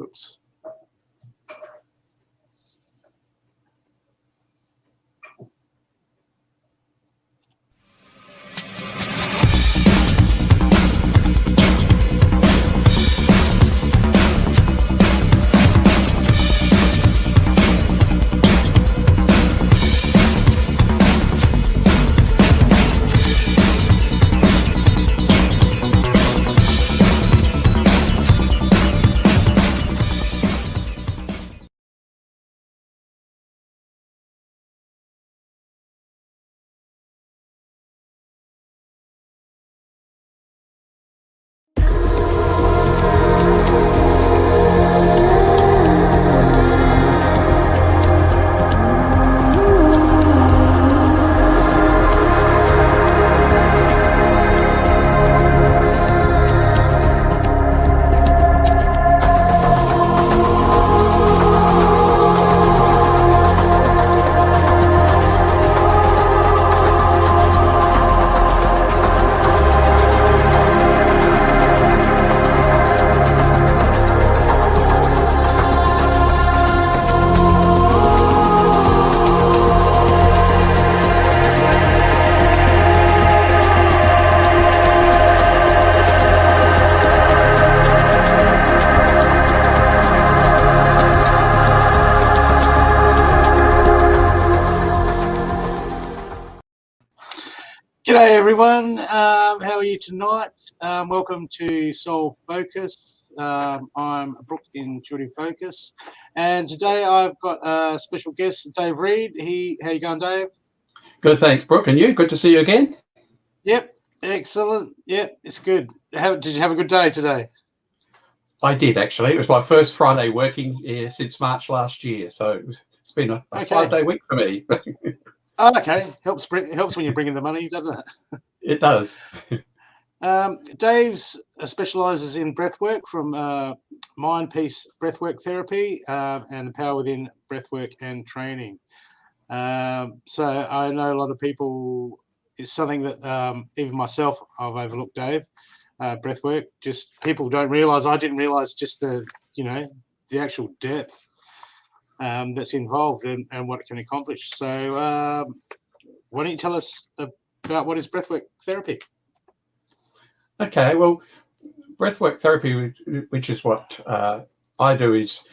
Oops. G'day everyone, how are you tonight? Welcome to Soul Focus. I'm Brooke in Intuitive Focus, and today I've got a special guest, Dave Reed. How you going, Dave? Good, thanks, Brooke. And you? Good to see you again. Yep, excellent. Yep, it's good. Did you have a good day today? I did, actually. It was my first Friday working since March last year, so it's been a 5-day week for me. Oh, okay, helps when you're bringing the money, doesn't it? It does. Dave specialises in breathwork from Mind Peace Breathwork Therapy and the Power Within Breathwork and Training. So I know a lot of people. It's something that even myself I've overlooked, Dave. Breathwork, just people don't realise. I didn't realise just the actual depth that's involved and what it can accomplish. So why don't you tell us about what is breathwork therapy? Okay, well, breathwork therapy, which is what I do, is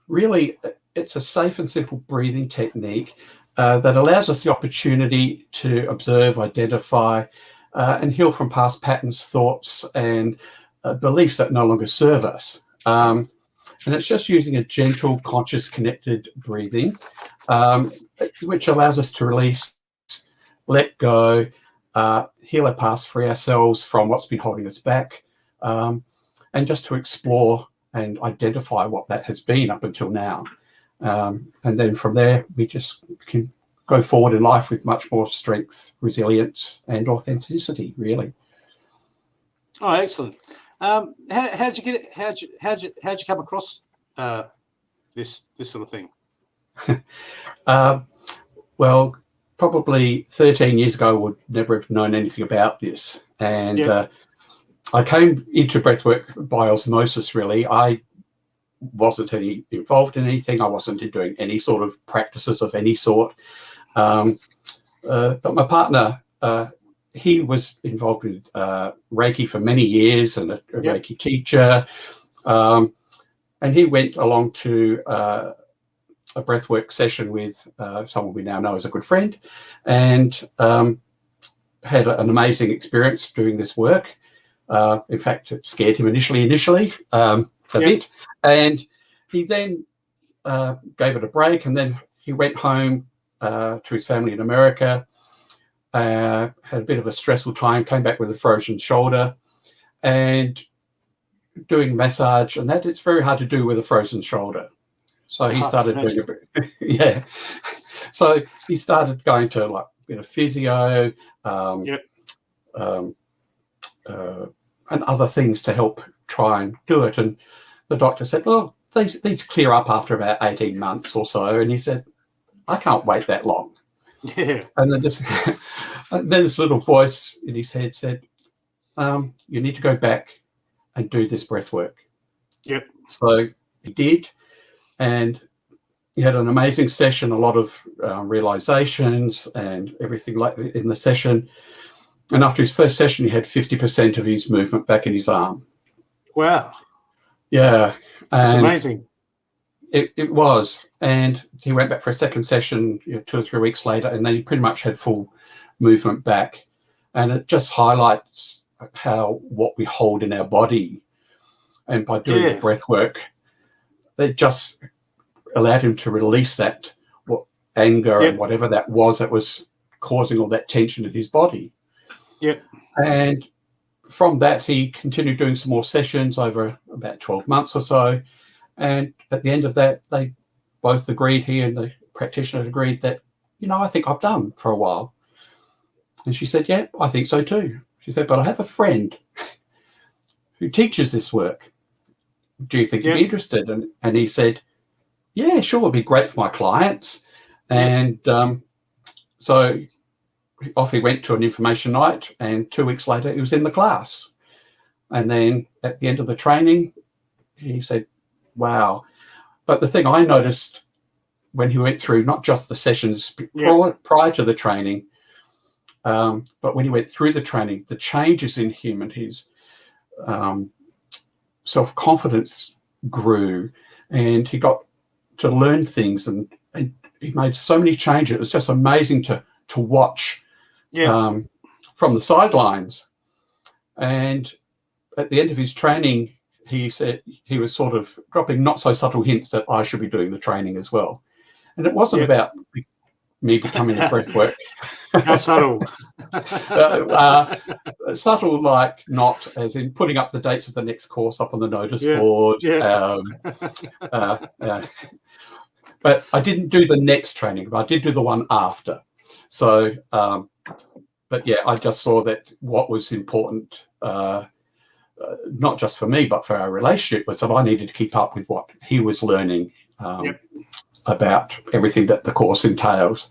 really, it's a safe and simple breathing technique that allows us the opportunity to observe, identify, and heal from past patterns, thoughts, and beliefs that no longer serve us. And it's just using a gentle, conscious, connected breathing, which allows us to release, let go, heal our past, free ourselves from what's been holding us back, and just to explore and identify what that has been up until now. And then from there, we just can go forward in life with much more strength, resilience, and authenticity, really. Oh, excellent. How'd you get it? How'd you come across this sort of thing? Well, probably 13 years ago, I would never have known anything about this. And I came into breathwork by osmosis, really. I wasn't involved in anything. I wasn't doing any sort of practices of any sort. But my partner, he was involved with Reiki for many years and a Reiki teacher. And he went along to a breathwork session with someone we now know as a good friend, and had an amazing experience doing this work. In fact, it scared him initially a bit. And he then gave it a break, and then he went home to his family in America, had a bit of a stressful time, came back with a frozen shoulder, and doing massage, and that it's very hard to do with a frozen shoulder. So he started doing a bit, So he started going to like a bit of physio, and other things to help try and do it. And the doctor said, well, these clear up after about 18 months or so. And he said, I can't wait that long. Yeah. And then this little voice in his head said, you need to go back and do this breath work. Yep. So he did, and he had an amazing session, a lot of realizations and everything like in the session. And after his first session, he had 50% of his movement back in his arm. Wow. Yeah. That's and amazing. It was. And he went back for a second session 2 or 3 weeks later, and then he pretty much had full movement back. And it just highlights how what we hold in our body, and by doing the breath work, it just allowed him to release that anger and whatever that was causing all that tension in his body. Yep. And from that, he continued doing some more sessions over about 12 months or so. And at the end of that, they both agreed, he and the practitioner agreed that, I think I've done for a while. And she said, yeah, I think so too. She said, but I have a friend who teaches this work. Do you think you'd be interested? And he said, yeah, sure, it'd be great for my clients. And so off he went to an information night, and 2 weeks later, he was in the class. And then at the end of the training, he said, wow. But the thing I noticed when he went through not just the sessions prior to the training, but when he went through the training, the changes in him and his self-confidence grew, and he got to learn things, and he made so many changes. It was just amazing to watch from the sidelines. And at the end of his training, he said he was sort of dropping not so subtle hints that I should be doing the training as well. And it wasn't about me becoming a breathwork. How subtle? Subtle, like not as in putting up the dates of the next course up on the notice board. But I didn't do the next training, but I did do the one after. So, but yeah, I just saw that what was important, not just for me, but for our relationship, was that I needed to keep up with what he was learning about everything that the course entails.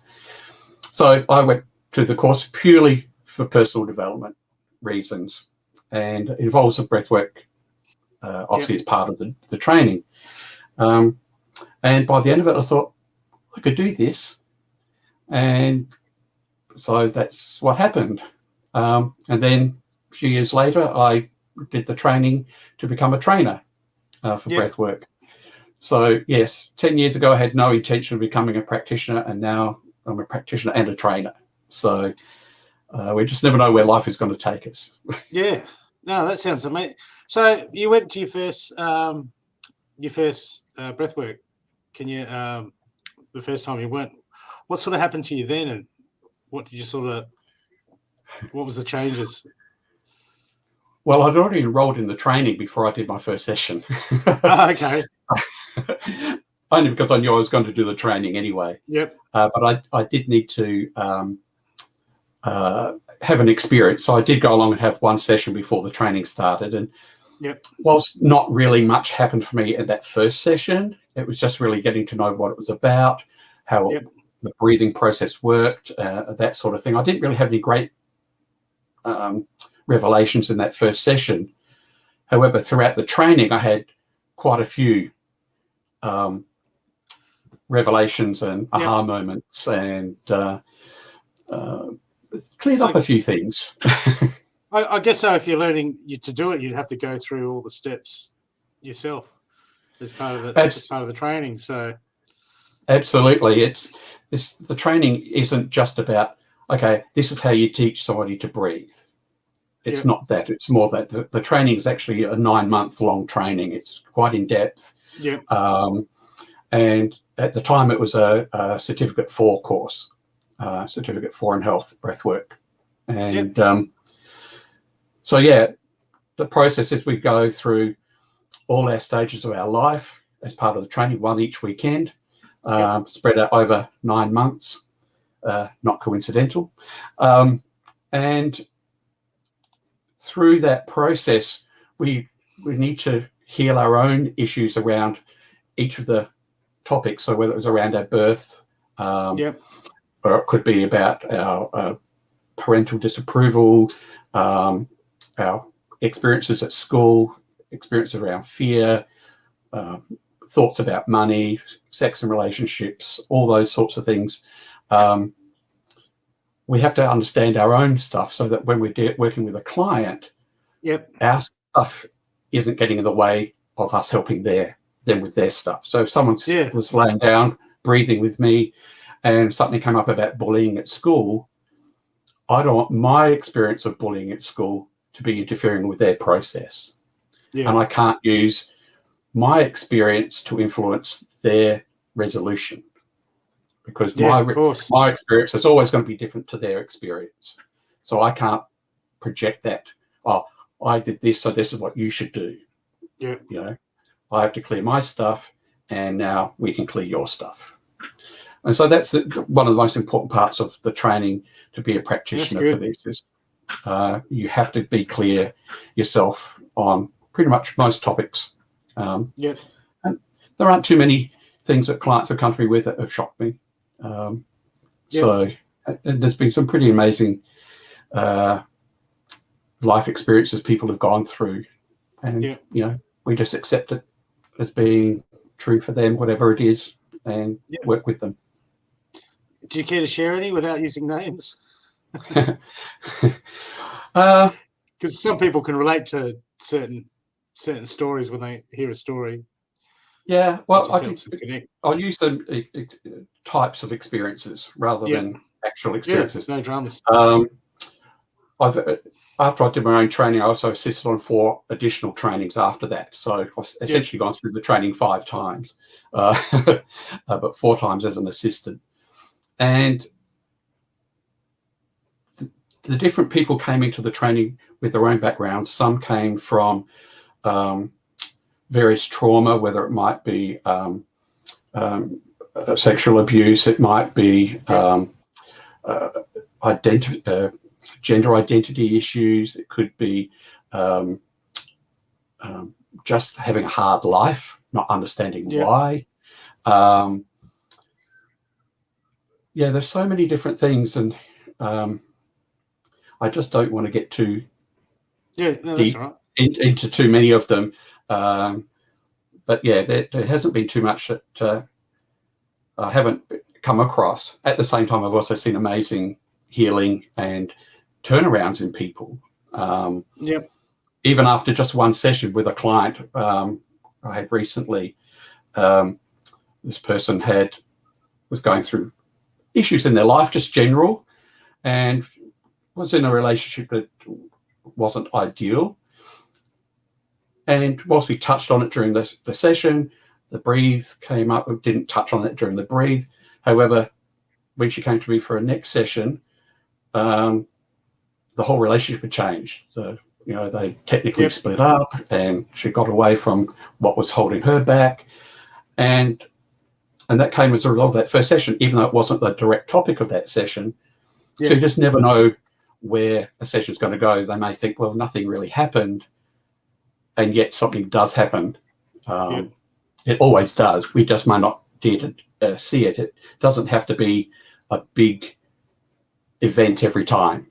So I went to the course purely for personal development reasons, and it involves the breathwork, obviously, as part of the training. And by the end of it, I thought, I could do this. And so that's what happened. And then a few years later, I did the training to become a trainer for breathwork. So yes, 10 years ago, I had no intention of becoming a practitioner, and now I'm a practitioner and a trainer. So we just never know where life is going to take us. Yeah. No, that sounds amazing. So you went to your first breathwork. Can you, the first time you went, what sort of happened to you then, and what did you what was the changes? Well, I'd already enrolled in the training before I did my first session. Oh, okay. Only because I knew I was going to do the training anyway. Yep. But I did need to have an experience. So I did go along and have one session before the training started. And whilst not really much happened for me at that first session, it was just really getting to know what it was about, how the breathing process worked, that sort of thing. I didn't really have any great revelations in that first session. However, throughout the training, I had quite a few revelations and aha moments, and cleared up a few things. I guess so. If you're learning to do it, you'd have to go through all the steps yourself as part of the training. So absolutely, it's the training isn't just about, okay, this is how you teach somebody to breathe. It's not that. It's more that the training is actually a 9-month-long training. It's quite in depth. And at the time, it was a Certificate 4 course, Certificate 4 in Health Breathwork. And so, the process is we go through all our stages of our life as part of the training, one each weekend, spread out over 9 months, not coincidental. And through that process, we need to heal our own issues around each of the topics. So whether it was around our birth, or it could be about our parental disapproval, our experiences at school, experiences around fear, thoughts about money, sex and relationships, all those sorts of things. We have to understand our own stuff so that when we're working with a client, our stuff isn't getting in the way of us helping them with their stuff. So if someone was laying down, breathing with me, and something came up about bullying at school, I don't want my experience of bullying at school to be interfering with their process. And I can't use my experience to influence their resolution, because my experience is always going to be different to their experience. So I can't project that, oh, I did this, so this is what you should do. You know, I have to clear my stuff, and now we can clear your stuff. And so that's one of the most important parts of the training to be a practitioner for this is you have to be clear yourself on pretty much most topics. And there aren't too many things that clients have come to me with that have shocked me. So there's been some pretty amazing life experiences people have gone through, and you know, we just accept it as being true for them, whatever it is, and work with them. Do you care to share any without using names? Because some people can relate to certain stories when they hear a story. Yeah, well, I'll use some types of experiences rather than actual experiences. No dramas. After I did my own training, I also assisted on 4 additional trainings after that. So I've essentially gone through the training 5 times, but 4 times as an assistant. And the different people came into the training with their own backgrounds. Some came from various trauma, whether it might be sexual abuse, it might be gender identity issues, it could be just having a hard life, not understanding why. There's so many different things, and I just don't want to get too deep into too many of them. But there hasn't been too much that I haven't come across. At the same time, I've also seen amazing healing and turnarounds in people. Even after just one session with a client I had recently, this person was going through issues in their life, just general, and was in a relationship that wasn't ideal. And whilst we touched on it during the session, the breathe came up. We didn't touch on it during the breathe. However, when she came to me for a next session, the whole relationship had changed. So, you know, they technically split up, and she got away from what was holding her back. And that came as a result of that first session, even though it wasn't the direct topic of that session. So you just never know where a session is going to go. They may think, well, nothing really happened, and yet something does happen. It always does. We just might not dare to see it. It doesn't have to be a big event every time.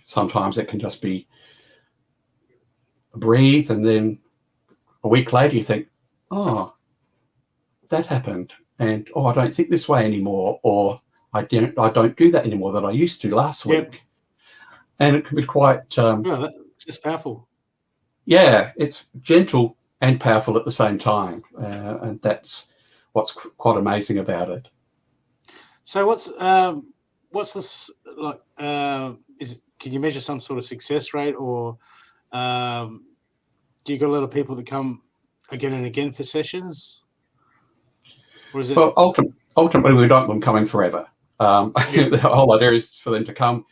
Sometimes it can just be breathe, and then a week later you think, oh, that happened, and I don't think this way anymore, or I don't do that anymore that I used to last week. And it can be quite that's powerful. It's gentle and powerful at the same time, and that's what's quite amazing about it. So what's this like? Can you measure some sort of success rate, or do you got a lot of people that come again and again for sessions? Or is it? Well, ultimately, we don't want them coming forever. The whole idea is for them to come,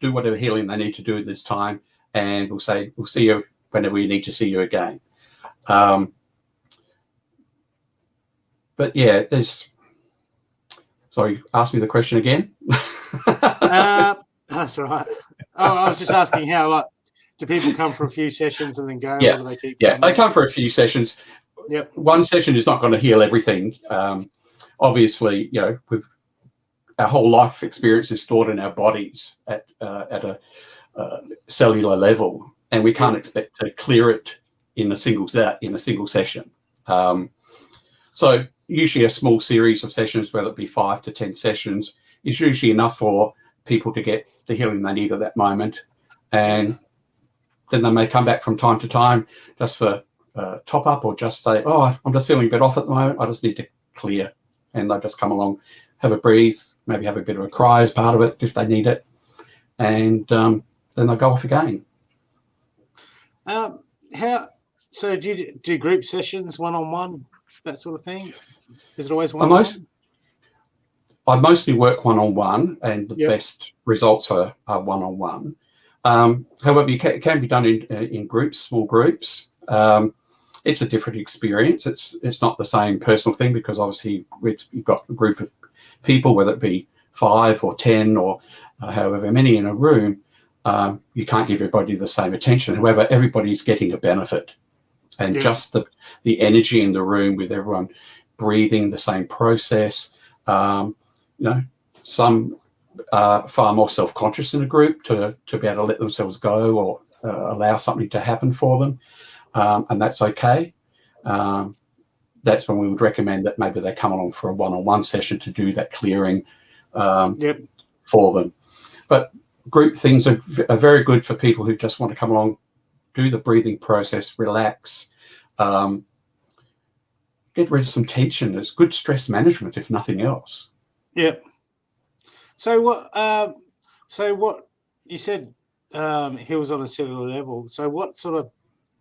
do whatever healing they need to do at this time, and we'll see you whenever we need to see you again. But sorry, ask me the question again. That's all right. I was just asking how, do people come for a few sessions and then go? Or do they keep coming? They come for a few sessions. One session is not going to heal everything. Obviously, you know, our whole life experience is stored in our bodies at a cellular level, and we can't expect to clear it in a single session. So usually a small series of sessions, whether it be 5 to 10 sessions, is usually enough for people to get the healing they need at that moment. And then they may come back from time to time just for top up, or just say, oh, I'm just feeling a bit off at the moment, I just need to clear. And they'll just come along, have a breathe, maybe have a bit of a cry as part of it if they need it. And then they'll go off again. So do you do group sessions, one-on-one, that sort of thing? Is it always one-on-one? I mostly work one-on-one, and the best results are one-on-one. However, it can be done in groups, small groups. It's a different experience. It's not the same personal thing, because obviously you've got a group of people, whether it be 5 or 10 or however many in a room. You can't give everybody the same attention. However, everybody's getting a benefit, and just the energy in the room with everyone breathing the same process. Some are far more self-conscious in a group to be able to let themselves go, or allow something to happen for them, and that's okay. That's when we would recommend that maybe they come along for a one-on-one session to do that clearing for them. But group things are very good for people who just want to come along, do the breathing process, relax, get rid of some tension. It's good stress management, if nothing else. Yep. So what you said, heals on a cellular level. So what sort of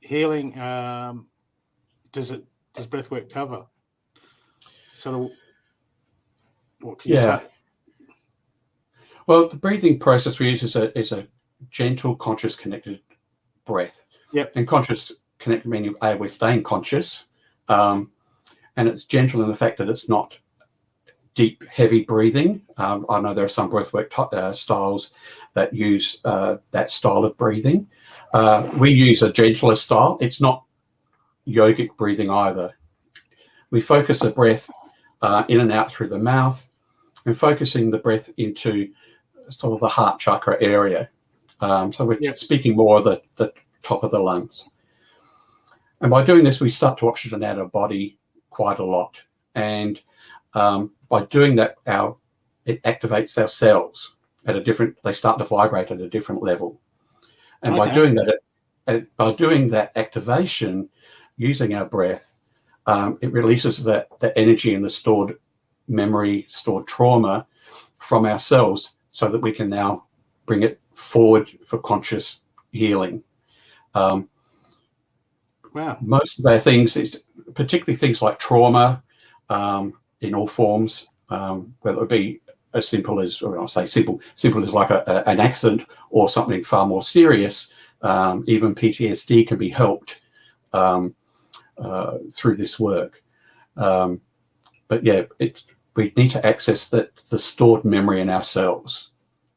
healing does breathwork cover? Sort of what can you tell? Well, the breathing process we use is a gentle, conscious, connected breath. Yep. And conscious, connected meaning we're staying conscious, and it's gentle in the fact that it's not deep, heavy breathing. I know there are some breathwork styles that use that style of breathing. We use a gentler style. It's not yogic breathing either. We focus the breath in and out through the mouth, and focusing the breath into sort of the heart chakra area. So we're speaking more of the top of the lungs. And by doing this, we start to oxygenate our body quite a lot. And by doing that, it activates our cells at they start to vibrate at a different level. And by doing that activation, using our breath, it releases the energy and the stored memory, stored trauma from our cells, so that we can now bring it forward for conscious healing. Most of our things, particularly things like trauma, in all forms, whether it be as simple as, or I'll say simple as like an accident, or something far more serious. Even PTSD can be helped through this work. But we need to access the stored memory in our cells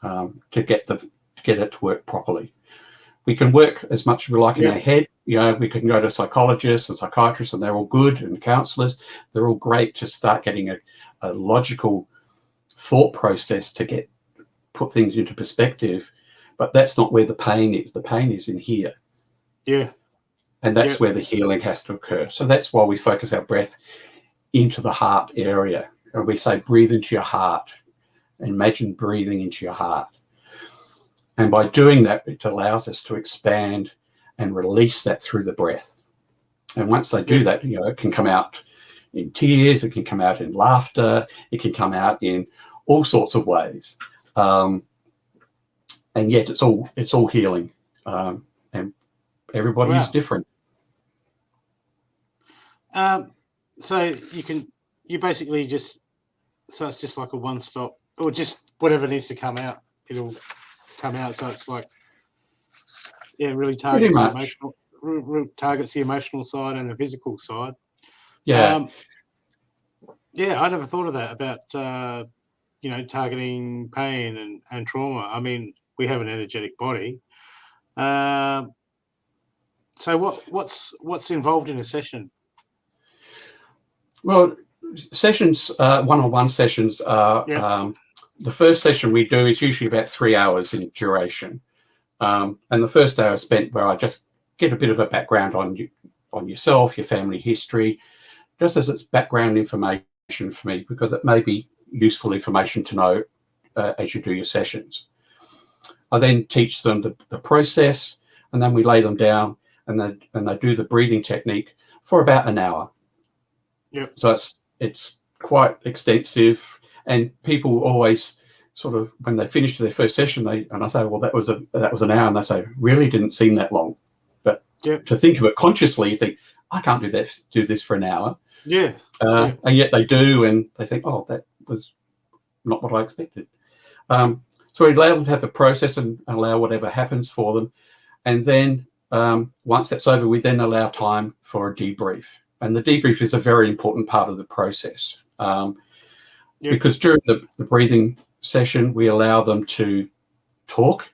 to get it to work properly. We can work as much as we like in our head. We can go to psychologists and psychiatrists, and they're all good, and counselors. They're all great to start getting a logical thought process to put things into perspective. But that's not where the pain is. The pain is in here. Yeah. And that's where the healing has to occur. So that's why we focus our breath into the heart area. And we say, breathe into your heart. Imagine breathing into your heart. And by doing that, it allows us to expand and release that through the breath. And once they do that, it can come out in tears, it can come out in laughter, it can come out in all sorts of ways. And yet it's all healing. And everybody is different. So you basically so it's just like a one-stop, or just whatever needs to come out, it'll come out. So it's like, really targets the emotional side and the physical side. I never thought of that about targeting pain and trauma. I mean, we have an energetic body. So what's involved in a session? Well, sessions, one-on-one sessions are, the first session we do is usually about 3 hours in duration. And the first hour is spent where I just get a bit of a background on yourself, your family history, just as it's background information for me, because it may be useful information to know as you do your sessions. I then teach them the process, and then we lay them down, and they do the breathing technique for about an hour. Yep. So it's quite extensive, and people always sort of, when they finish their first session, I say, well, that was an hour, and they say, really didn't seem that long. But to think of it consciously, you think, I can't do this for an hour. Yeah. And yet they do, and they think, oh, that was not what I expected. So we allow them to have the process and allow whatever happens for them. And then once that's over, we then allow time for a debrief. And the debrief is a very important part of the process. Because during the breathing session, we allow them to talk.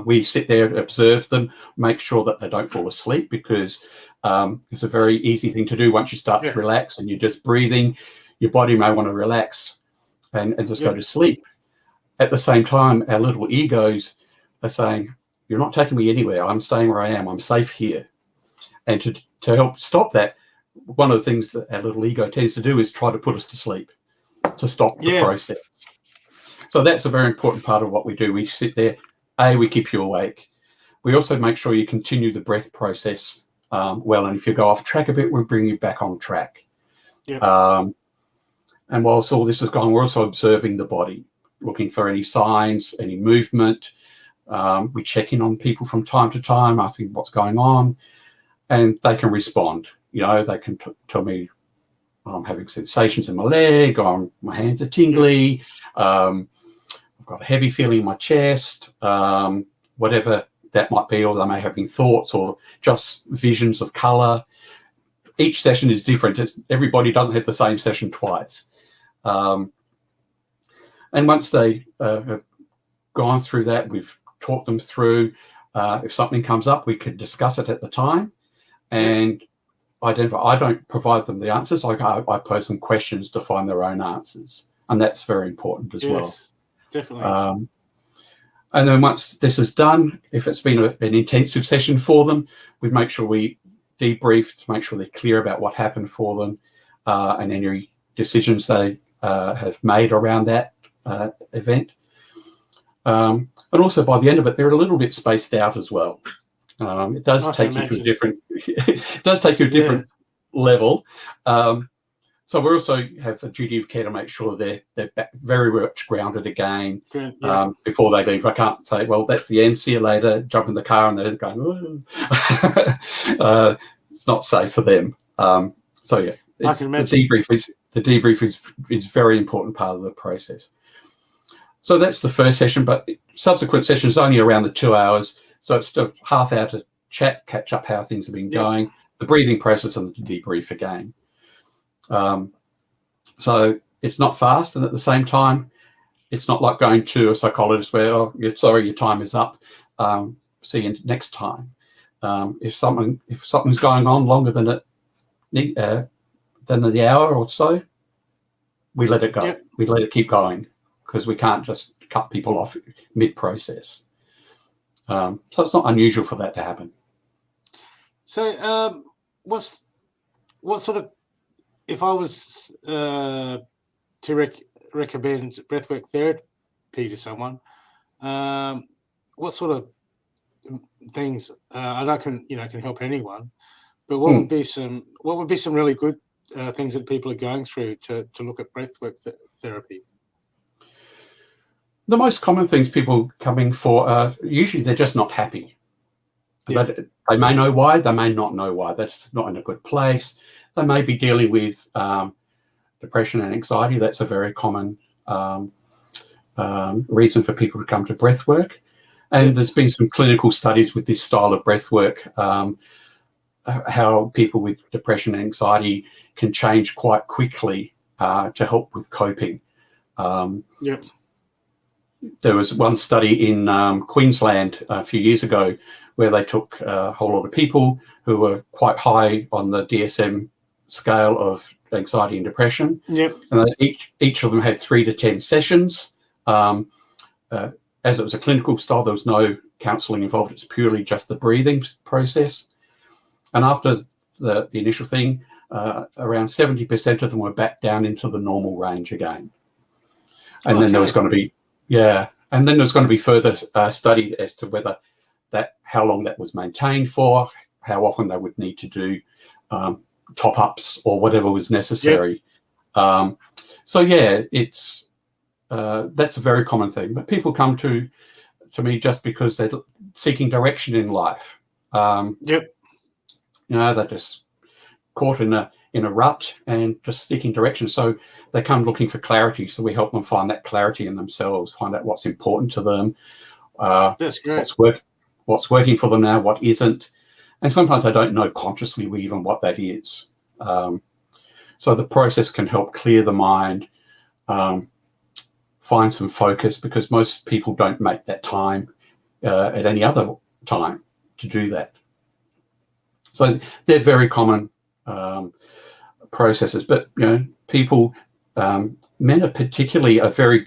We sit there and observe them, make sure that they don't fall asleep, because it's a very easy thing to do once you start to relax and you're just breathing. Your body may want to relax and just go to sleep. At the same time, our little egos are saying, you're not taking me anywhere. I'm staying where I am. I'm safe here. And to help stop that, one of the things that our little ego tends to do is try to put us to sleep, to stop the process. So that's a very important part of what we do. We sit there, we keep you awake. We also make sure you continue the breath process well. And if you go off track a bit, we'll bring you back on track. And whilst all this is going, we're also observing the body, looking for any signs, any movement. We check in on people from time to time, asking what's going on, and they can respond. They can tell me, I'm having sensations in my leg, or my hands are tingly, I've got a heavy feeling in my chest, whatever that might be, or they may be having thoughts or just visions of color. Each session is different. Everybody doesn't have the same session twice. And once they have gone through that, we've talked them through. If something comes up, we can discuss it at the time and identify. I don't provide them the answers. I pose them questions to find their own answers. And that's very important as well. Definitely. And then once this is done, if it's been an intensive session for them, we make sure we debrief to make sure they're clear about what happened for them and any decisions they have made around that event. And also by the end of it, they're a little bit spaced out as well. It does take you to a different it does take you a different level. So we also have a duty of care to make sure they're back very much grounded again before they leave. I can't say, well, that's the end, see you later, jump in the car, and they're going, it's not safe for them. So yeah, I can imagine. The debrief is very important part of the process. So that's the first session, but subsequent sessions only around the 2 hours. So it's a half hour to chat, catch up how things have been going, the breathing process, and the debrief again. So it's not fast, and at the same time, it's not like going to a psychologist where, oh, sorry, your time is up. See you next time. If something's going on longer than the hour or so, we let it go. We let it keep going, because we can't just cut people off mid-process. So it's not unusual for that to happen. So what sort of, if I was to recommend breathwork therapy to someone, what sort of things, I know can help anyone, but what would be some really good things that people are going through to look at breathwork therapy? The most common things people coming for are usually they're just not happy. They may know why, they may not know why. They're just not in a good place. They may be dealing with depression and anxiety. That's a very common reason for people to come to breathwork. And there's been some clinical studies with this style of breathwork, how people with depression and anxiety can change quite quickly to help with coping. There was one study in Queensland a few years ago where they took a whole lot of people who were quite high on the DSM scale of anxiety and depression. And each of them had 3 to 10 sessions. As it was a clinical style, there was no counselling involved. It's purely just the breathing process. And after the initial thing, around 70% of them were back down into the normal range again. And then there was going to be, and then there's going to be further study as to whether how long that was maintained for, how often they would need to do top-ups or whatever was necessary. So yeah, it's that's a very common thing. But people come to me just because they're seeking direction in life. You know, they're just caught in a rut and just seeking direction. So they come looking for clarity. So we help them find that clarity in themselves, find out what's important to them. That's great. What's working for them now, what isn't. And sometimes they don't know consciously even what that is. So the process can help clear the mind, find some focus, because most people don't make that time at any other time to do that. So they're very common processes. But, you know, people, men are particularly very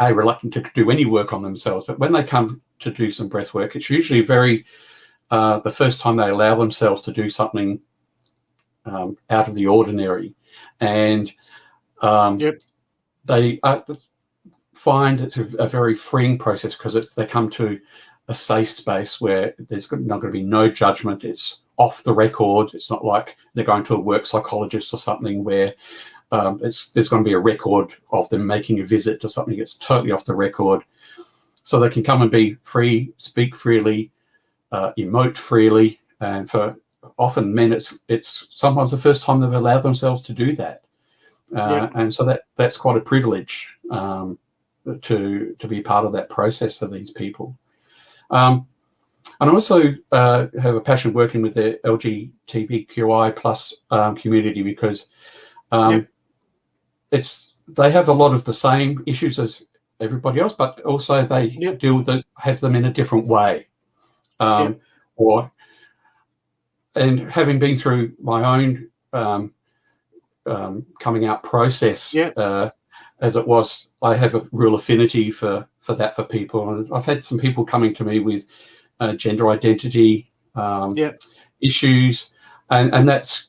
reluctant to do any work on themselves. But when they come to do some breath work, it's usually the first time they allow themselves to do something out of the ordinary. And they find it's a very freeing process, because they come to a safe space where there's not going to be no judgment. It's off the record. It's not like they're going to a work psychologist or something where there's going to be a record of them making a visit to something. It's totally off the record. So they can come and be free, speak freely, emote freely. And for often men, it's sometimes the first time they've allowed themselves to do that. And so that's quite a privilege to be part of that process for these people. And I also have a passion working with the LGBTQI plus community, because they have a lot of the same issues as everybody else, but also they have them in a different way. And having been through my own coming out process, as it was, I have a real affinity for that for people. And I've had some people coming to me with gender identity issues, and that's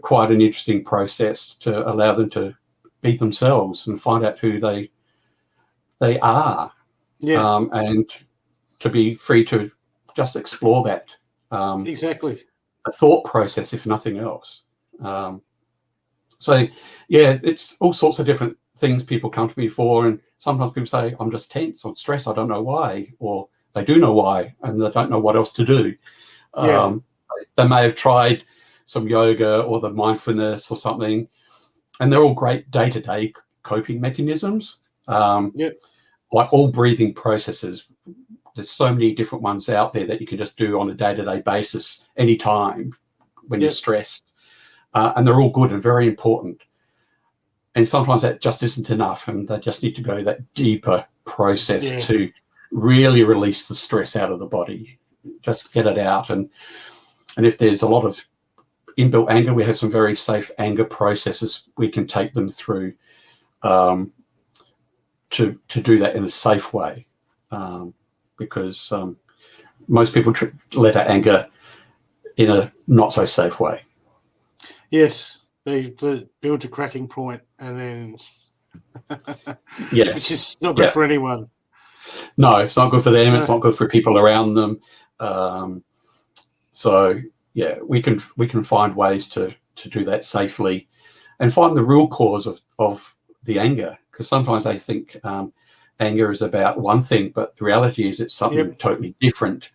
quite an interesting process to allow them to be themselves and find out who they are, and to be free to just explore that. Exactly. A thought process, if nothing else. So yeah, it's all sorts of different things people come to me for, and sometimes people say, I'm just tense, I'm stressed, I don't know why, or they do know why and they don't know what else to do. They may have tried some yoga or the mindfulness or something, and they're all great day-to-day coping mechanisms. Like all breathing processes, there's so many different ones out there that you can just do on a day-to-day basis anytime when you're stressed. And they're all good and very important. And sometimes that just isn't enough, and they just need to go that deeper process to really release the stress out of the body, just get it out. And if there's a lot of inbuilt anger, we have some very safe anger processes we can take them through to do that in a safe way, because most people let out anger in a not so safe way. Yes, they build a cracking point, and then which is not good for anyone. No, it's not good for them. It's not good for people around them. So yeah, we can find ways to do that safely, and find the real cause of the anger. Because sometimes they think anger is about one thing, but the reality is it's something totally different.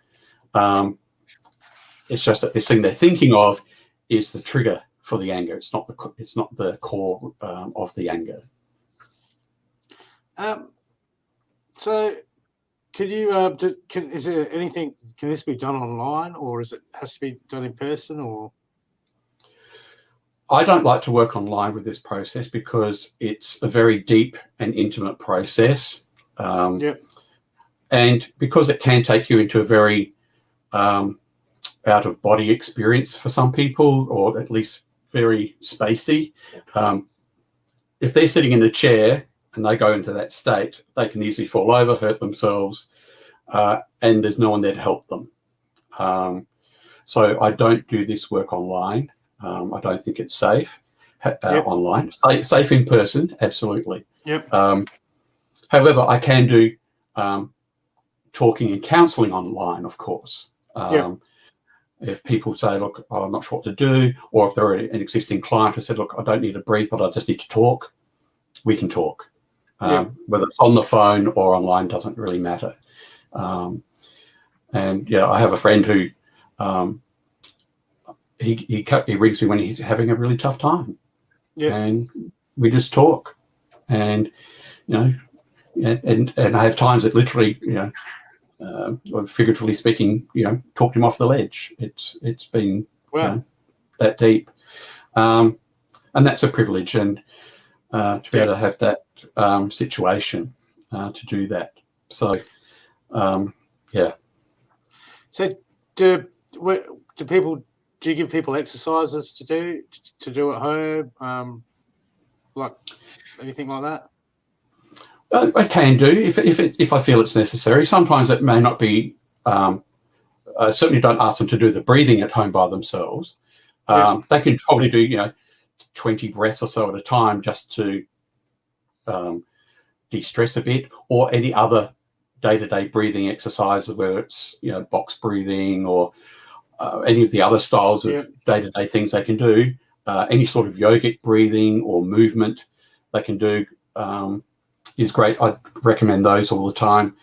It's just that this thing they're thinking of is the trigger for the anger. It's not the core of the anger. So, can you? Is there anything? Can this be done online, or has to be done in person? Or I don't like to work online with this process because it's a very deep and intimate process. And because it can take you into a very out of body experience for some people, or at least very spacey. If they're sitting in a chair and they go into that state, they can easily fall over, hurt themselves, and there's no one there to help them. So I don't do this work online. I don't think it's safe Yep. online. Safe in person, absolutely. Yep. However, I can do talking and counselling online, of course. Yep. If people say, look, I'm not sure what to do, or if they're an existing client who said, look, I don't need to breathe, but I just need to talk, we can talk. Whether it's on the phone or online doesn't really matter. And yeah, I have a friend who he rings me when he's having a really tough time, and we just talk. And and I have times that literally, figuratively speaking, talked him off the ledge. It's been that deep, and that's a privilege, and to be able to have that situation to do that. So, So, do you give people exercises to do at home, like anything like that? I can do if I feel it's necessary. Sometimes it may not be. I certainly don't ask them to do the breathing at home by themselves. They can probably do 20 breaths or so at a time just to de-stress a bit, or any other day-to-day breathing exercises, whether it's box breathing or any of the other styles of day-to-day things they can do. Any sort of yogic breathing or movement they can do is great. I recommend those all the time.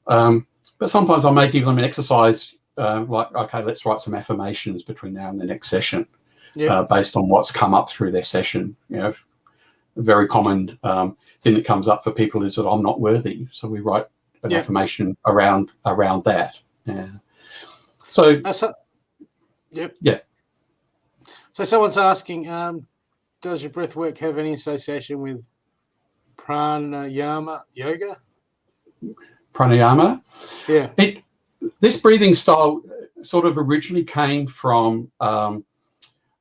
But sometimes I may give them an exercise like, okay, let's write some affirmations between now and the next session, based on what's come up through their session. A very common thing that comes up for people is that I'm not worthy. So we write an affirmation around that. So So someone's asking, does your breath work have any association with pranayama yoga? Pranayama? Yeah. This breathing style sort of originally came from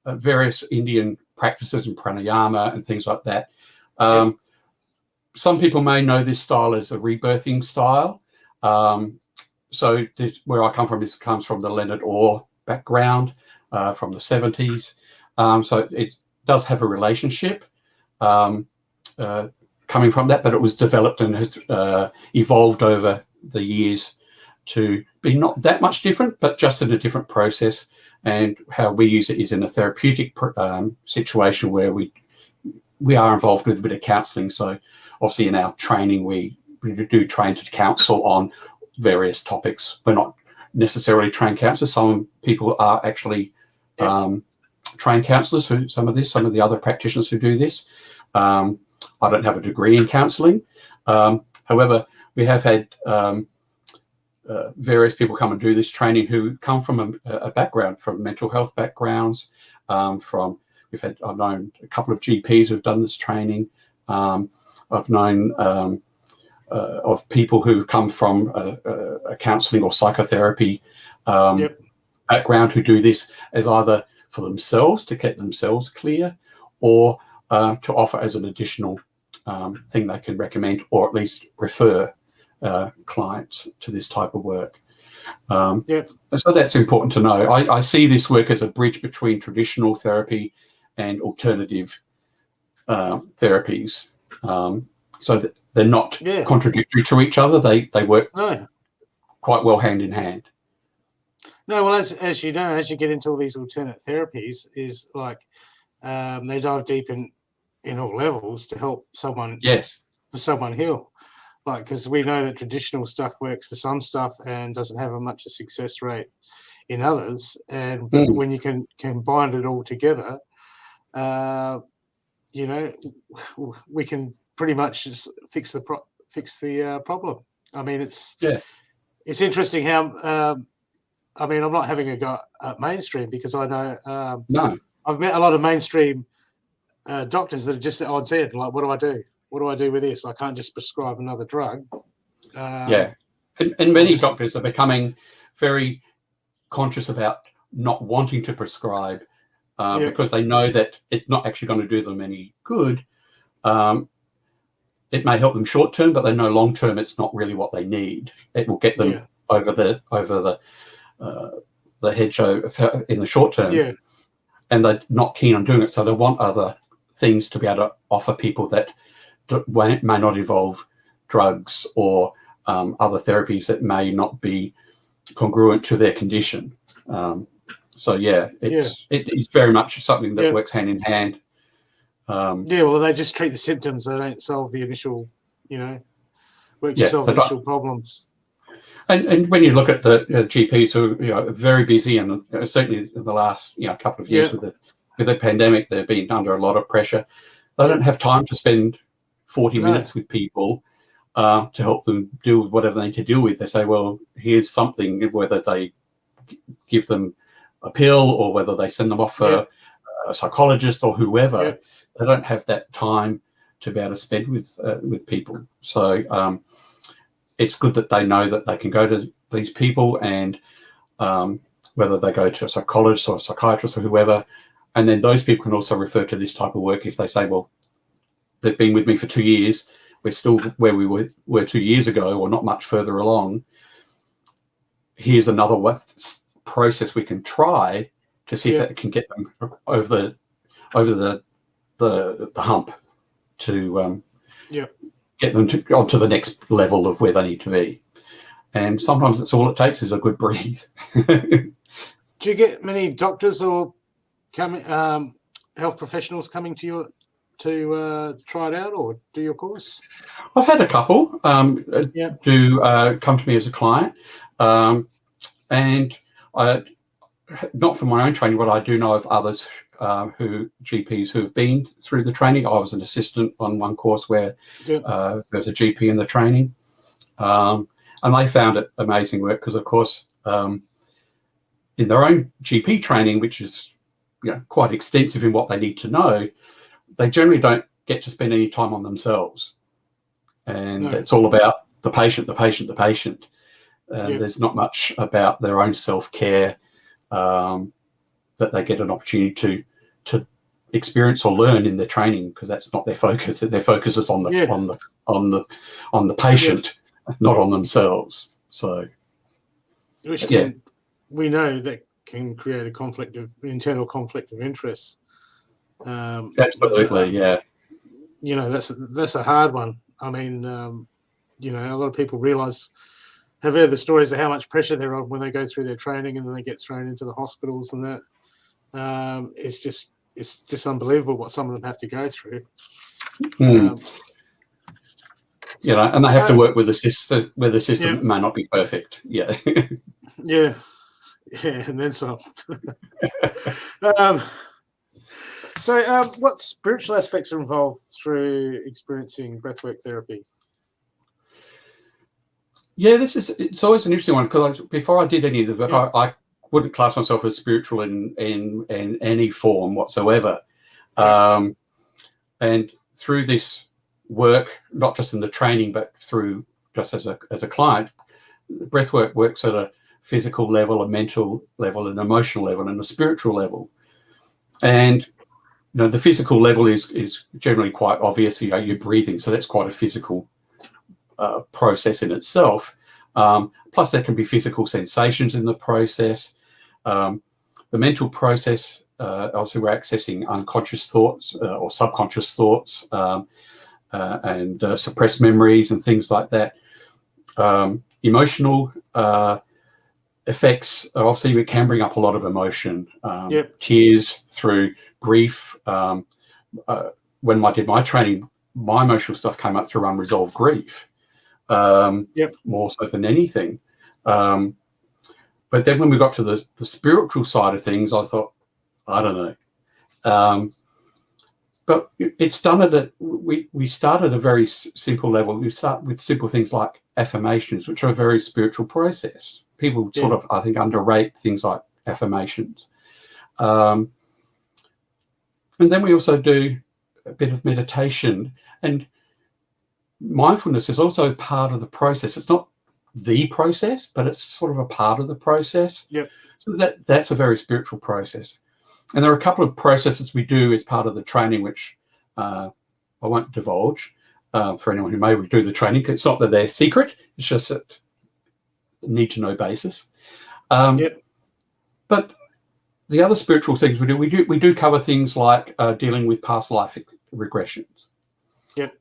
various Indian practices and pranayama and things like that. Some people may know this style as a rebirthing style. So where I come from, this comes from the Leonard Orr background from the 70s. So it does have a relationship coming from that, but it was developed and has evolved over the years to be not that much different, but just in a different process. And how we use it is in a therapeutic situation where we are involved with a bit of counselling. So obviously in our training, we do train to counsel on various topics. We're not necessarily trained counsellors. Some people are actually trained counsellors who some of the other practitioners who do this. I don't have a degree in counselling. However, we have had various people come and do this training who come from a background, from mental health backgrounds. I've known a couple of GPs who've done this training. I've known of people who come from a counselling or psychotherapy background who do this as either for themselves to get themselves clear, or to offer as an additional thing they can recommend, or at least refer clients to this type of work. And so that's important to know. I see this work as a bridge between traditional therapy and alternative therapies. So that they're not contradictory to each other. They work quite well hand in hand. No, well, as you know, as you get into all these alternate therapies, is like they dive deep in all levels to help someone. For someone heal. Like, because we know that traditional stuff works for some stuff and doesn't have a much a success rate in others. And but when you can combine it all together, we can pretty much just fix the problem. I mean, it's interesting how. I mean, I'm not having a go at mainstream, because I know I've met a lot of mainstream doctors that are just at odds end. Like, what do I do? What do I do with this? I can't just prescribe another drug. And many doctors are becoming very conscious about not wanting to prescribe because they know that it's not actually going to do them any good. It may help them short term, but they know long term it's not really what they need. It will get them over the hedge in the short term. and they're not keen on doing it. So they want other things to be able to offer people that may not involve drugs or other therapies that may not be congruent to their condition. So yeah, it's very much something that works hand in hand. Well, they just treat the symptoms. They don't solve the initial, work to solve the initial problems. And when you look at the GPs who are very busy, and certainly in the last couple of years with the pandemic, they've been under a lot of pressure. They don't have time to spend 40 minutes with people to help them deal with whatever they need to deal with. They say, well, here's something, whether they give them a pill or whether they send them off for a psychologist or whoever. They don't have that time to be able to spend with people. So it's good that they know that they can go to these people, and whether they go to a psychologist or a psychiatrist or whoever, and then those people can also refer to this type of work if they say, well, they've been with me for 2 years, we're still where we were 2 years ago or not much further along. Here's another process we can try to see if that can get them over the hump to get them onto the next level of where they need to be. And sometimes that's all it takes is a good breathe. Do you get many doctors or health professionals coming to you to try it out or do your course? I've had a couple do come to me as a client, and I, not for my own training, but I do know of others GPs who've been through the training. I was an assistant on one course where there's a GP in the training, and they found it amazing work because, of course, in their own GP training, which is quite extensive in what they need to know, they generally don't get to spend any time on themselves, and it's all about the patient. There's not much about their own self-care that they get an opportunity to experience or learn in their training, because that's not their focus. Their focus is on the patient, not on themselves. So, we know that can create a internal conflict of interest. Absolutely, that's a hard one. I mean, a lot of people have heard the stories of how much pressure they're on when they go through their training and then they get thrown into the hospitals and that. It's just unbelievable what some of them have to go through. And they have to work with the system that may not be perfect. And then some. So what spiritual aspects are involved through experiencing breathwork therapy? It's always an interesting one, because before I did any of the work, I wouldn't class myself as spiritual in any form whatsoever. And through this work, not just in the training, but through just as a client, breathwork works at a physical level, a mental level, an emotional level, and a spiritual level. And the physical level is generally quite obvious. You're breathing, so that's quite a physical process in itself. Plus, there can be physical sensations in the process. The mental process, obviously, we're accessing unconscious thoughts or subconscious thoughts and suppressed memories and things like that. Emotional effects, obviously, we can bring up a lot of emotion. Tears through grief. When I did my training, my emotional stuff came up through unresolved grief. More so than anything. But then when we got to the spiritual side of things, I thought, I don't know. But it's done we start at a very simple level. We start with simple things like affirmations, which are a very spiritual process. People sort of, I think, underrate things like affirmations. And then we also do a bit of meditation, and mindfulness is also part of the process. It's not the process, but it's sort of a part of the process. So that's a very spiritual process. And there are a couple of processes we do as part of the training, which I won't divulge for anyone who may do the training. It's not that they're secret. It's just that need to know basis. But the other spiritual things we do cover things like dealing with past life regressions. Yep.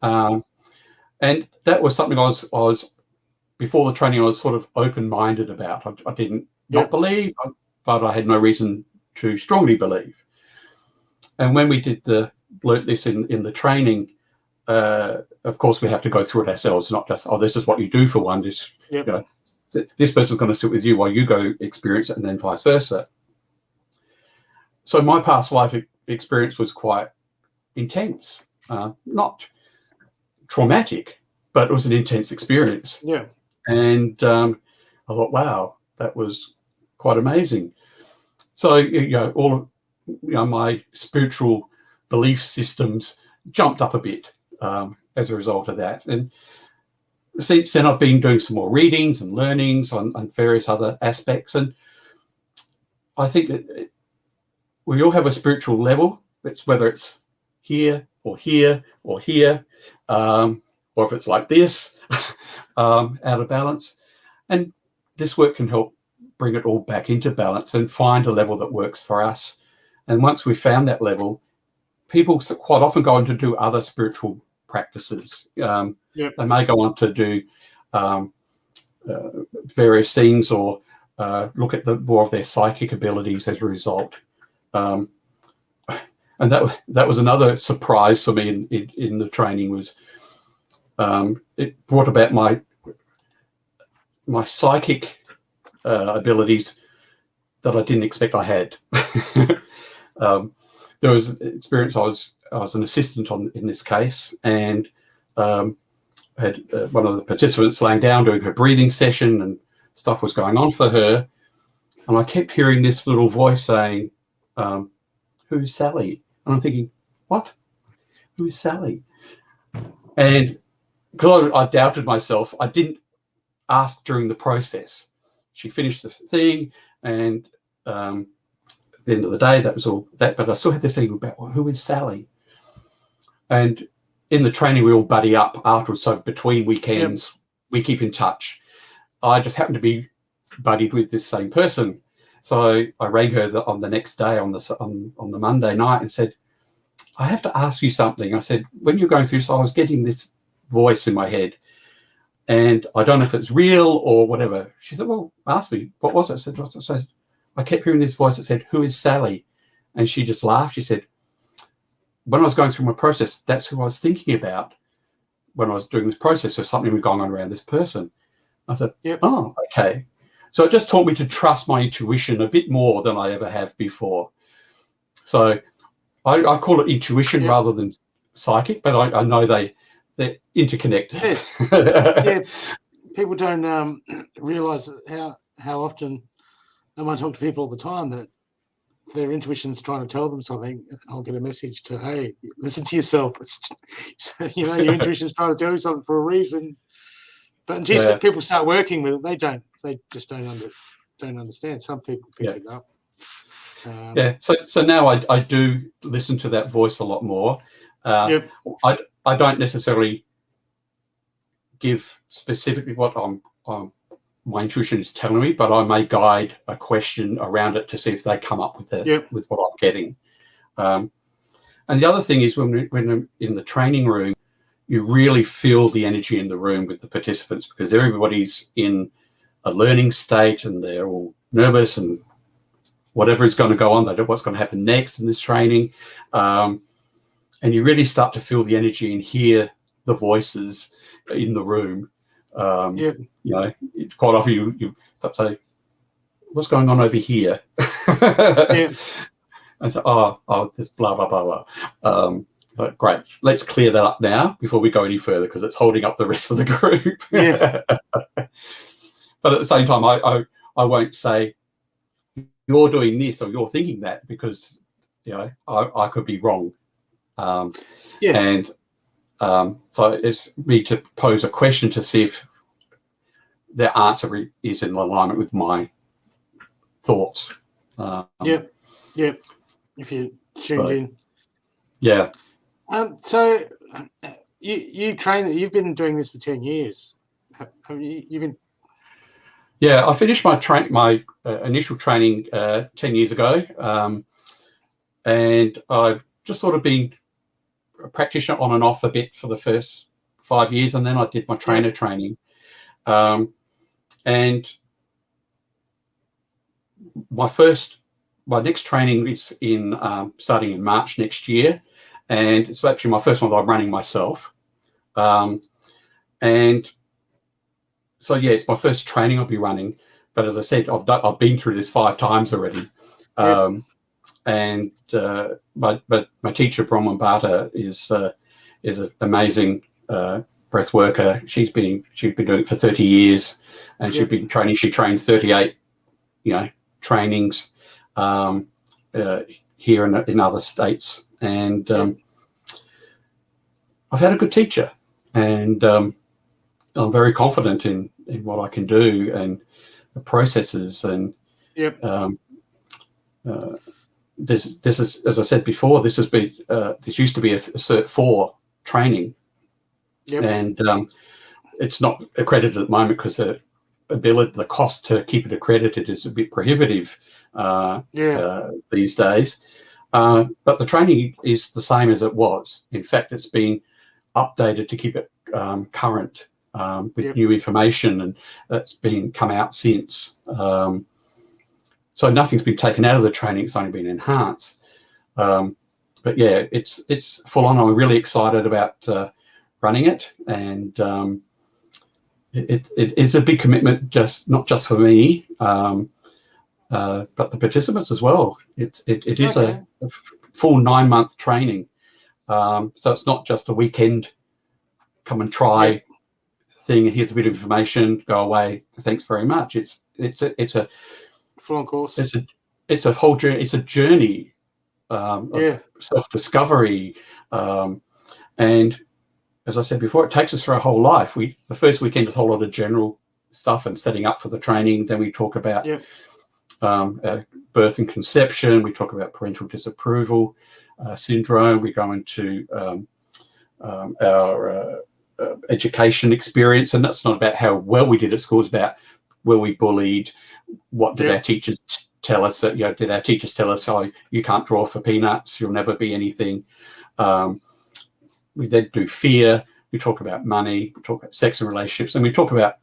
And that was something I was before the training, I was sort of open-minded about. I didn't not believe, but I had no reason to strongly believe. And when we learnt this in the training, of course, we have to go through it ourselves, not just, oh, this is what you do for one. This, you know, this person's going to sit with you while you go experience it, and then vice versa. So my past life experience was quite intense, not traumatic, but it was an intense experience. Yeah. And I thought, wow, that was quite amazing. So, you know, all of my spiritual belief systems jumped up a bit as a result of that. And since then, I've been doing some more readings and learnings on various other aspects. And I think that we all have a spiritual level. It's whether it's here or here or here, or if it's like this, out of balance. And this work can help bring it all back into balance and find a level that works for us. And once we've found that level, people quite often go on to do other spiritual practices. They may go on to do various things, or look at more of their psychic abilities as a result. And that was another surprise for me in the training. Was it brought about my psychic abilities that I didn't expect I had. There was an experience. I was an assistant in this case, and had one of the participants laying down doing her breathing session, and stuff was going on for her, and I kept hearing this little voice saying, "Who's Sally?" And I'm thinking, "What? Who is Sally?" And because I doubted myself, I didn't ask during the process. She finished the thing, and at the end of the day, that was all that. But I still had this thing about, well, who is Sally? And in the training, we all buddy up afterwards. So between weekends, we keep in touch. I just happened to be buddied with this same person. So I rang her on the next day on the Monday night and said, "I have to ask you something." I said, "When you're going through this, I was getting this voice in my head, and I don't know if it's real or whatever." She said, "Well, ask me. What was it?" I said, "So I kept hearing this voice that said, 'Who is Sally?'" And she just laughed. She said, "When I was going through my process, that's who I was thinking about when I was doing this process. So something was going on around this person." I said, "Oh, okay." So it just taught me to trust my intuition a bit more than I ever have before. So I call it intuition rather than psychic, but I know they're interconnected. People don't realize how often I might talk to people all the time that their intuition's trying to tell them something, and I'll get a message to, "Hey, listen to yourself." So, your intuition's trying to tell you something for a reason. But until people start working with it, they just don't understand. Some people pick it up. So now I do listen to that voice a lot more. I don't necessarily give specifically what my intuition is telling me, but I may guide a question around it to see if they come up with with what I'm getting. And the other thing is when I'm in the training room, you really feel the energy in the room with the participants, because everybody's in a learning state and they're all nervous and whatever is going to go on, they don't know what's going to happen next in this training. And you really start to feel the energy and hear the voices in the room. Quite often you start to say, "What's going on over here?" And so, oh, this blah, blah, blah, blah. So great, let's clear that up now before we go any further, because it's holding up the rest of the group. But at the same time, I won't say, "You're doing this" or "You're thinking that," because I could be wrong. And so it's me to pose a question to see if their answer is in alignment with my thoughts. If you tuned in. So you train. You've been doing this for 10 years. You've been Yeah, I finished my initial training 10 years ago, and I've just sort of been a practitioner on and off a bit for the first 5 years, and then I did my trainer training. And my next training is starting in March next year, and it's actually my first one that I'm running myself. And so yeah, it's my first training I'll be running. But as I said, I've been through this 5 times already. And my teacher Bronwyn Barter is an amazing breath worker. She's been doing it for 30 years, and she's been training. She trained 38, trainings here in other states, and I've had a good teacher, and I'm very confident in what I can do and the processes, and this is, as I said before, this used to be a Cert 4 training, and it's not accredited at the moment because the cost to keep it accredited is a bit prohibitive these days. But the training is the same as it was. In fact, it's been updated to keep it current with new information, and that's been come out since. So nothing's been taken out of the training; it's only been enhanced. But yeah, it's full on. I'm really excited about running it, and it is a big commitment, not just for me, but the participants as well. It is a full 9-month training, so it's not just a weekend come and try thing. Here's a bit of information, go away, thanks very much. It's a full on course. It's a whole journey. It's a journey of self-discovery, and as I said before, it takes us through our whole life. The first weekend is a whole lot of general stuff and setting up for the training. Then we talk about birth and conception. We talk about parental disapproval syndrome. We go into our education experience, and that's not about how well we did at school. It's about were we bullied? What did our teachers tell us? That did our teachers tell us, "Oh, you can't draw for peanuts. You'll never be anything." We then do fear. We talk about money. We talk about sex and relationships, and we talk about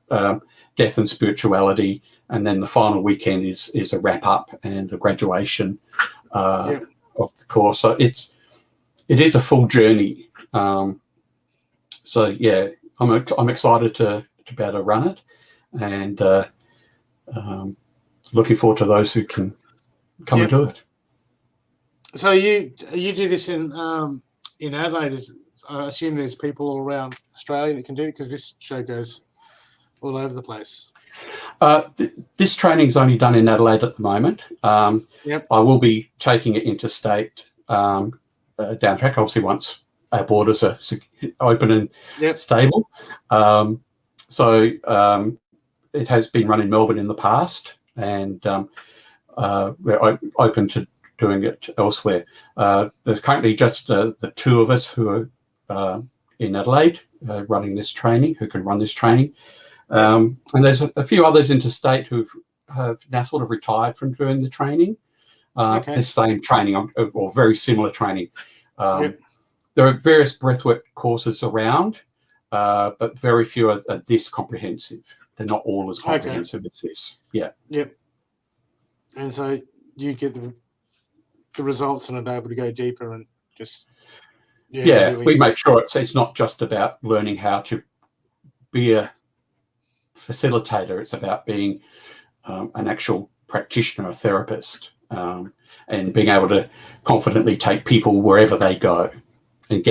death and spirituality. And then the final weekend is a wrap up and a graduation of the course. So it is a full journey. So yeah, I'm excited to be able to run it, and looking forward to those who can come and do it. So you do this in Adelaide? I assume there's people all around Australia that can do it, because this show goes all over the place. This training is only done in Adelaide at the moment. I will be taking it interstate down the track, obviously, once our borders are open and stable. So it has been run in Melbourne in the past, and we're open to doing it elsewhere. There's currently just the 2 of us who are in Adelaide running this training, who can run this training. And there's a few others interstate who have now sort of retired from doing the training, this same training or very similar training. There are various breathwork courses around, but very few are this comprehensive. They're not all as comprehensive as this. And so you get the results and are able to go deeper and just really... we make sure it's not just about learning how to be a facilitator. It's about being an actual practitioner, a therapist, and being able to confidently take people wherever they go and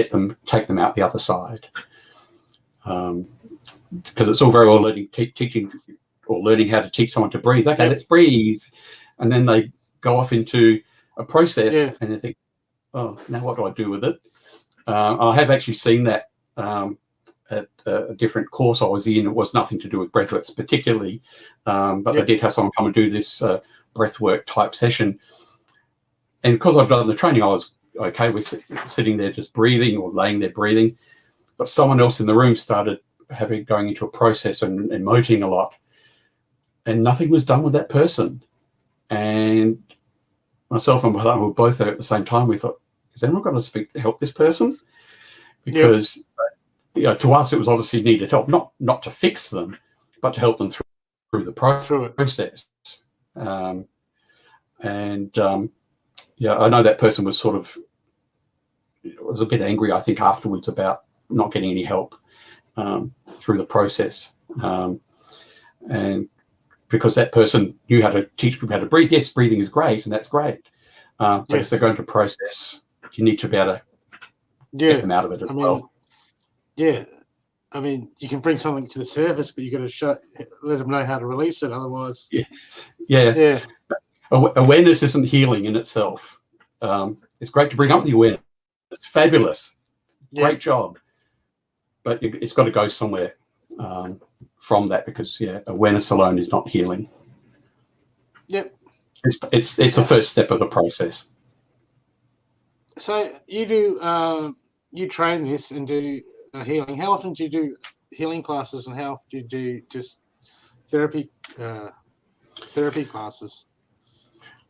take them out the other side. Because it's all very well teaching or learning how to teach someone to breathe. Okay, let's breathe, and then they go off into a process, and they think, "Oh, now what do I do with it?" I have actually seen that at a different course I was in. It was nothing to do with breathwork particularly, but I did have someone come and do this breathwork type session. And because I've done the training, I was okay with sitting there just breathing or laying there breathing. But someone else in the room started going into a process and emoting a lot. nothing was done with that person. And myself and my partner were both there at the same time. We thought, is anyone going to help this person? Because to us, it was obviously needed help, not to fix them, but to help them through the process. I know that person was was a bit angry, I think, afterwards about not getting any help through the process. And because that person knew how to teach people how to breathe. Yes, breathing is great, and that's great. But if they're going to process, you need to be able to get them out of it as well. Yeah. I mean, you can bring something to the surface, but you've got to let them know how to release it. Otherwise, yeah. Awareness isn't healing in itself. It's great to bring up the awareness. It's fabulous. Great job. But it's got to go somewhere from that, because awareness alone is not healing. Yep. It's the first step of the process. So you do you train this and do healing. How often do you do healing classes, and how often do you do just therapy classes?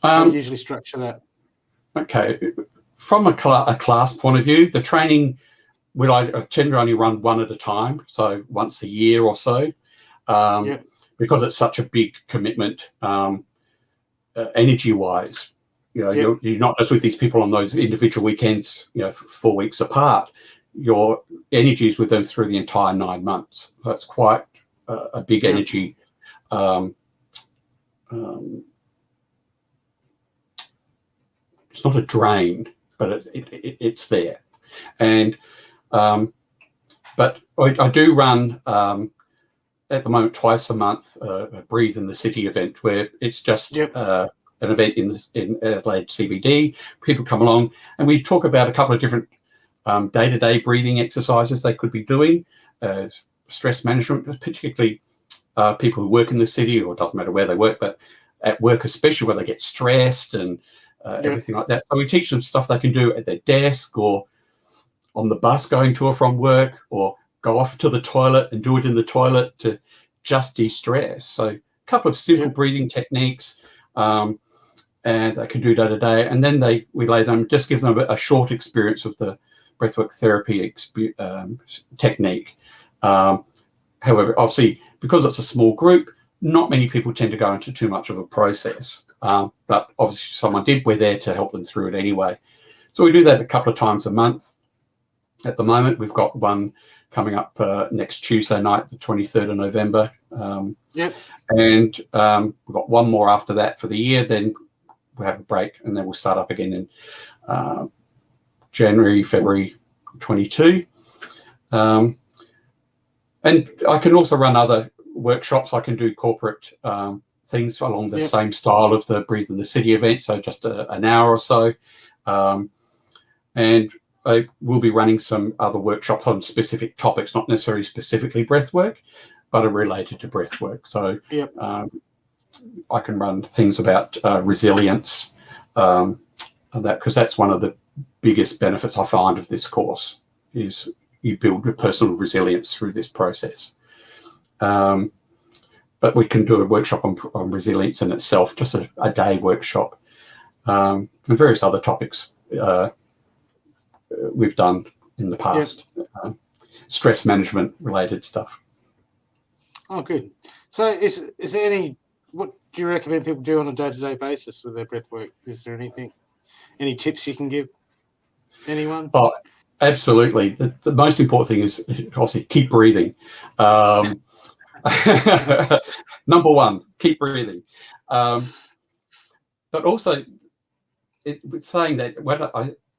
How do you usually structure that? Okay, from a class point of view, the training I tend to only run one at a time, so once a year or so, because it's such a big commitment, energy-wise. You're not just with these people on those individual weekends, 4 weeks apart. Your energy is with them through the entire 9 months. That's quite a big energy. It's not a drain, but it's there. And but I do run at the moment twice a month a Breathe in the City event, where it's just an event in Adelaide CBD. People come along and we talk about a couple of different day-to-day breathing exercises they could be doing, stress management, particularly people who work in the city, or it doesn't matter where they work, but at work especially, where they get stressed and everything like that. So we teach them stuff they can do at their desk, or on the bus going to or from work, or go off to the toilet and do it in the toilet to just de-stress. So a couple of simple breathing techniques, and they can do day to day. And then we just give them a short experience of the breathwork therapy technique. However, obviously, because it's a small group, not many people tend to go into too much of a process. But obviously, if someone did, we're there to help them through it anyway. So we do that a couple of times a month. At the moment, we've got one coming up next Tuesday night, the 23rd of November. And we've got one more after that for the year. Then we'll have a break, and then we'll start up again in January, February 22. And I can also run other workshops. I can do corporate things along the same style of the Breathe in the City event, so just an hour or so. And I will be running some other workshops on specific topics, not necessarily specifically breathwork, but are related to breathwork. So I can run things about resilience, because that's one of the biggest benefits I find of this course, is you build a personal resilience through this process. But we can do a workshop on resilience in itself, just a day workshop, and various other topics we've done in the past, stress management related stuff. Oh, good. So is there what do you recommend people do on a day-to-day basis with their breath work? Is there any tips you can give anyone? Oh, absolutely. The most important thing is obviously keep breathing. Number one, keep breathing. But also, with saying that,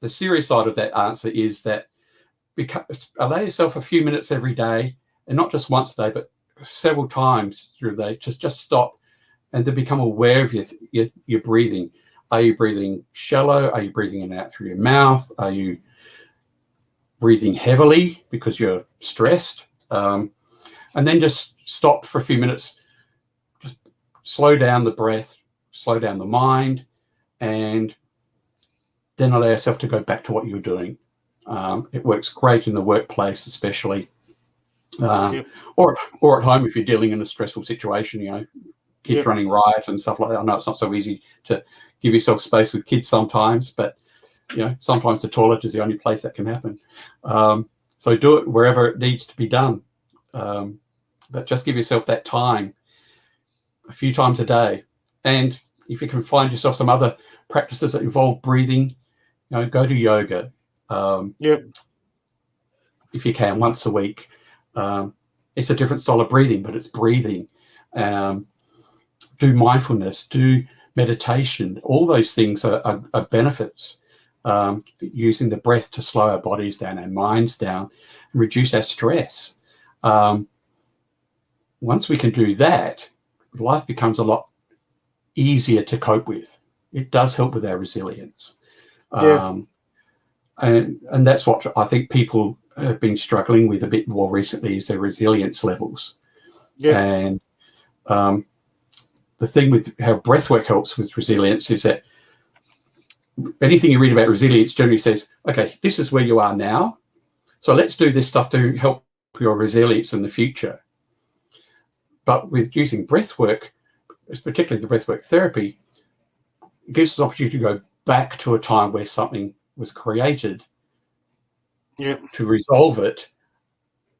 the serious side of that answer is that allow yourself a few minutes every day, and not just once a day, but several times through the day. Just stop and then become aware of your breathing. Are you breathing shallow? Are you breathing in and out through your mouth? Are you breathing heavily because you're stressed? And then just stop for a few minutes. Just slow down the breath, slow down the mind, and then allow yourself to go back to what you're doing. It works great in the workplace, especially, or at home if you're dealing in a stressful situation. kids running riot and stuff like that. I know it's not so easy to give yourself space with kids sometimes, but sometimes the toilet is the only place that can happen. So do it wherever it needs to be done. But just give yourself that time a few times a day. And if you can find yourself some other practices that involve breathing, go to yoga. If you can, once a week. It's a different style of breathing, but it's breathing. Do mindfulness, do meditation. All those things are benefits. Using the breath to slow our bodies down, our minds down, and reduce our stress. Once we can do that, life becomes a lot easier to cope with. It does help with our resilience. And that's what I think people have been struggling with a bit more recently, is their resilience levels. And the thing with how breathwork helps with resilience is that anything you read about resilience generally says, okay, this is where you are now, so let's do this stuff to help your resilience in the future. But with using breathwork, particularly the breathwork therapy, it gives us an opportunity to go back to a time where something was created to resolve it.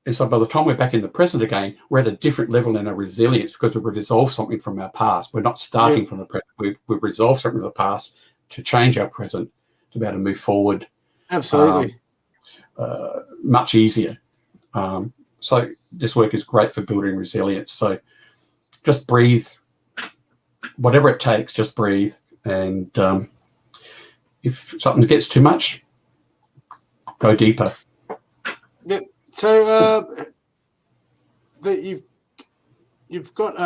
And so by the time we're back in the present again, we're at a different level in our resilience because we've resolved something from our past. We're not starting from the present. We've resolved something from the past to change our present, to be able to move forward. Absolutely. Much easier. So this work is great for building resilience. So just breathe. Whatever it takes, just breathe. And if something gets too much, go deeper. Yeah. So you've got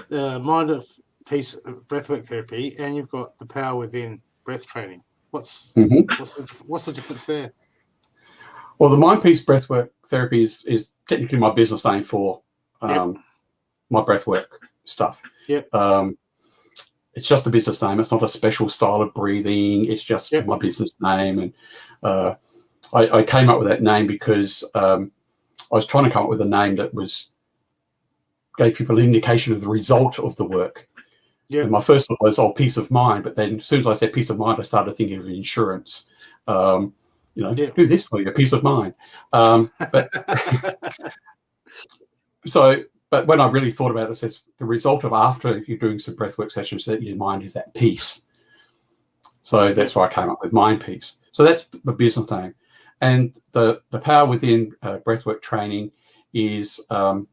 the mind of peace breathwork therapy, and you've got the power within breath training. What's the difference there? Well, the mind peace breathwork therapy is technically my business name for my breathwork stuff. It's just a business name. It's not a special style of breathing. It's just my business name. And I came up with that name because I was trying to come up with a name that gave people an indication of the result of the work. And my first thought was, peace of mind. But then as soon as I said peace of mind, I started thinking of insurance. Do this for you, peace of mind. But when I really thought about it, it says the result of after you're doing some breathwork sessions, that your mind is that peace. So that's why I came up with Mind Peace. So that's the business name. And the power within breathwork training is the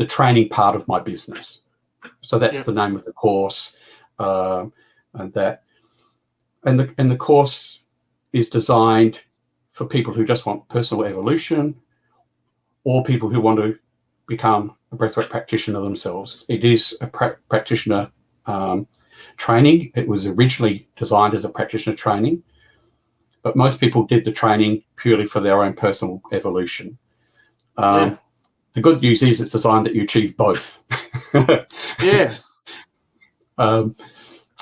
training part of my business. So that's the name of the course, and the course is designed for people who just want personal evolution, or people who want to become a breathwork practitioner themselves. It is a practitioner training. It was originally designed as a practitioner training, but most people did the training purely for their own personal evolution. The good news is it's designed that you achieve both. And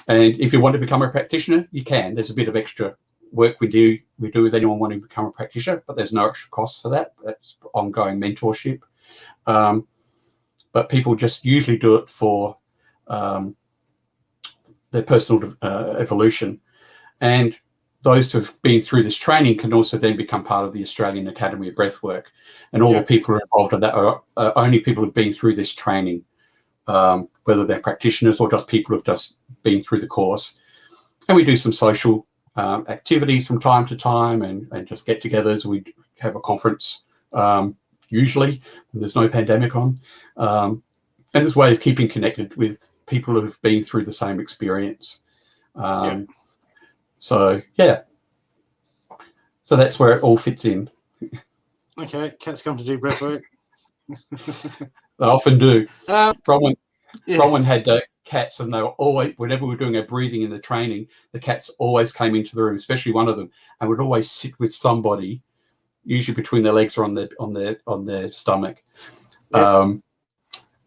if you want to become a practitioner, you can. There's a bit of extra work we do with anyone wanting to become a practitioner, but there's no extra cost for that. That's ongoing mentorship. But people just usually do it for their personal evolution. And those who have been through this training can also then become part of the Australian Academy of Breathwork. And all the people who are involved in that are only people who've been through this training, whether they're practitioners or just people who've just been through the course. And we do some social activities from time to time and just get-togethers. We have a conference usually when there's no pandemic on. And it's a way of keeping connected with people who've been through the same experience. So that's where it all fits in. Okay, cats come to do breathwork. They often do. Bronwyn had cats, and they were always, whenever we were doing our breathing in the training, the cats always came into the room, especially one of them, and would always sit with somebody, usually between their legs or on their stomach. And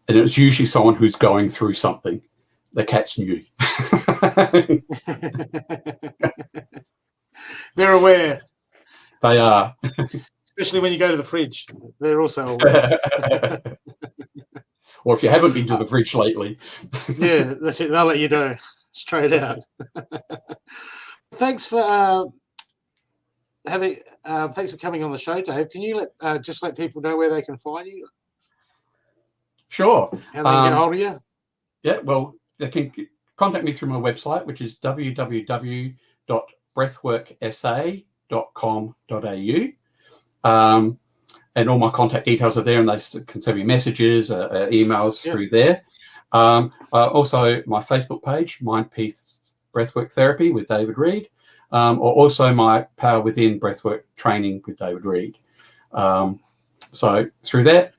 it was usually someone who's going through something. The cats knew. They're aware. They are. Especially when you go to the fridge. They're also aware. or if you haven't been to the fridge lately. Yeah, that's it. They'll let you know straight out. Thanks for thanks for coming on the show, Dave. Can you just let people know where they can find you? Sure. How they can get hold of you? Yeah, well, they can contact me through my website, which is www.breathworksa.com.au. And all my contact details are there, and they can send me messages, emails through there. Also, my Facebook page, Mind Peace Breathwork Therapy with David Reed, or also my Power Within Breathwork Training with David Reed. So through that,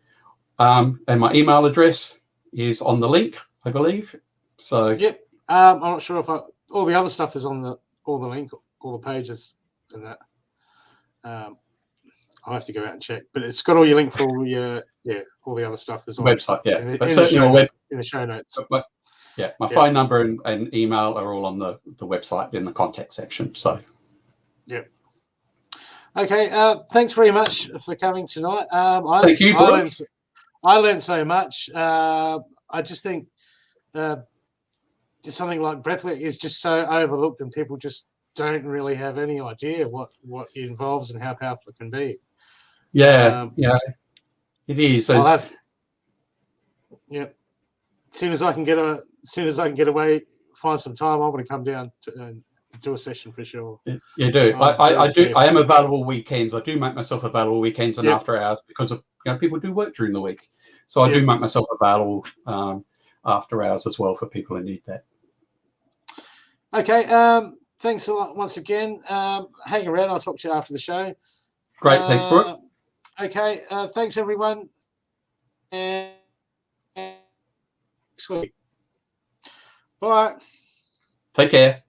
and my email address is on the link, I believe. So yep, I'm not sure if all the other stuff is on all the link, all the pages, and that. I'll have to go out and check, but it's got all your link for all your all the other stuff is on website. Yeah, in but certainly in the show notes. My phone number and email are all on the website in the contact section. So yep. Okay. Thanks very much for coming tonight. Thank you, Brooke. I learned so much. I just think something like breathwork is just so overlooked, and people just don't really have any idea what it involves and how powerful it can be. Yeah, it is. I'll have, as soon as I can get away, find some time, I want to come down and do a session for sure. You do. I do. I am available weekends. I do make myself available weekends and after hours because of people do work during the week, so I do make myself available after hours as well for people who need that. Okay. Thanks a lot once again. Hang around. I'll talk to you after the show. Great. Thanks, Brooke. Okay. Thanks, everyone. And next week. Bye. Take care.